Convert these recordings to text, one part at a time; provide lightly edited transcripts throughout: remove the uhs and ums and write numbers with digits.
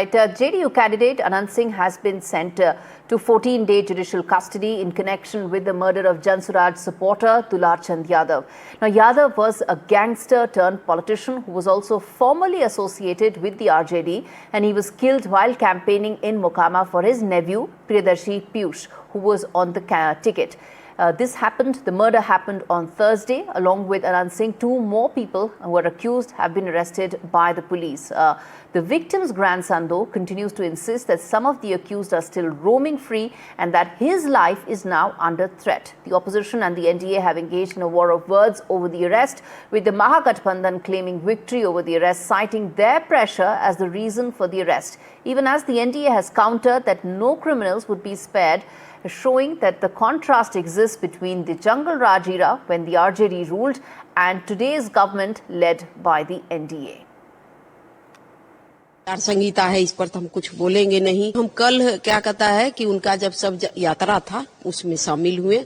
JDU candidate Anand Singh has been sent to 14-day judicial custody in connection with the murder of Jansuraj supporter Dular Chand Yadav. Now, Yadav was a gangster turned politician who was also formerly associated with the RJD, and he was killed while campaigning in Mokama for his nephew Priyadarshi Piyush, who was on the ticket. The murder happened on Thursday. Along with Anand Singh, 2 more people who are accused have been arrested by the police. The victim's grandson, though, continues to insist that some of the accused are still roaming free and that his life is now under threat. The opposition and the NDA have engaged in a war of words over the arrest, with the Mahagathbandhan claiming victory over the arrest, citing their pressure as the reason for the arrest, even as the NDA has countered that no criminals would be spared, showing that the contrast exists between the Jungle Raj era, when the RJD ruled, and today's government led by the NDA. Sangeeta है, इस पर तो हम कुछ बोलेंगे नहीं। हम कल क्या कहता है कि उनका जब सब यात्रा था उसमें शामिल हुए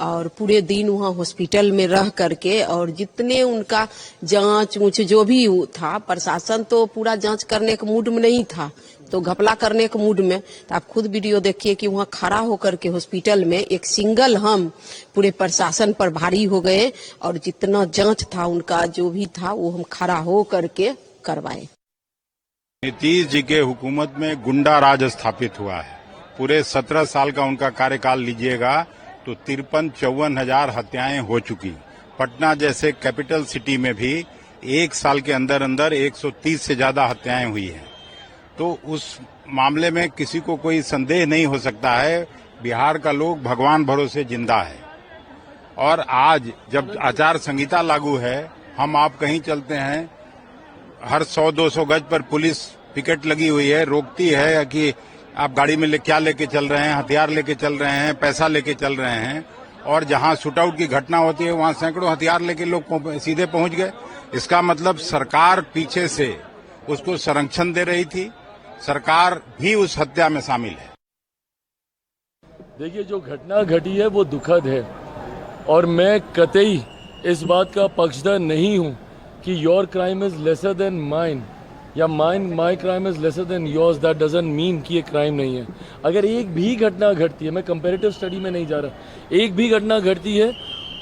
और पूरे दिन वहाँ हॉस्पिटल में रह करके, और जितने उनका जांच जो भी था, प्रशासन तो पूरा जांच करने के मूड में नहीं था, तो घपला करने के मूड में। तो आप खुद वीडियो देखिए कि वहाँ खड़ा होकर के हॉस्पिटल में एक सिंगल हम पूरे प्रशासन पर भारी हो गए, और जितना जांच था उनका जो भी था वो हम खड़ा हो करके करवाए। नीतीश जी के हुकूमत में गुंडा राज स्थापित हुआ है। पूरे 17 साल का उनका कार्यकाल लीजिएगा तो 53-54 हजार हत्याएं हो चुकी। पटना जैसे कैपिटल सिटी में भी 1 साल के अंदर 130 से ज्यादा हत्याएं हुई हैं। तो उस मामले में किसी को कोई संदेह नहीं हो सकता है, बिहार का लोग भगवान भरोसे जिंदा है। और आज जब आचार संहिता लागू है, हम आप कहीं चलते हैं, हर 100-200 गज पर पुलिस पिकेट लगी हुई है, रोकती है कि आप गाड़ी में क्या लेके चल रहे हैं, हथियार लेके चल रहे हैं, पैसा लेके चल रहे हैं। और जहां शूटआउट की घटना होती है वहां सैकड़ों हथियार लेके लोग सीधे पहुंच गए। इसका मतलब सरकार पीछे से उसको संरक्षण दे रही थी, सरकार भी उस हत्या में शामिल है। देखिए, जो घटना घटी है वो दुखद है, और मैं कतई इस बात का पक्षधर नहीं हूं कि your crime is lesser than mine या my crime is lesser than yours. That doesn't mean कि ये क्राइम नहीं है। अगर एक भी घटना घटती है, मैं कंपैरेटिव स्टडी में नहीं जा रहा, एक भी घटना घटती है,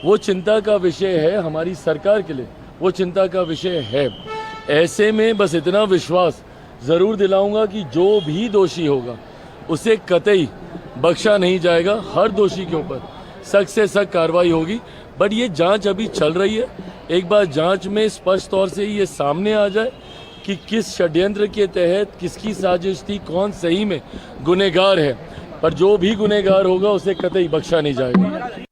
वो चिंता का विषय है हमारी सरकार के लिए, वो चिंता का विषय है। ऐसे में बस इतना विश्वास जरूर दिलाऊंगा कि जो भी दोषी होगा उसे कतई बख्शा नहीं जाएगा। हर दोषी के ऊपर सख्त से सख्त कार्रवाई होगी। बट ये जांच अभी चल रही है। एक बार जांच में स्पष्ट तौर से ये सामने आ जाए कि किस षड्यंत्र के तहत किसकी साजिश थी, कौन सही में गुनहगार है, पर जो भी गुनहगार होगा उसे कतई बख्शा नहीं जाएगा।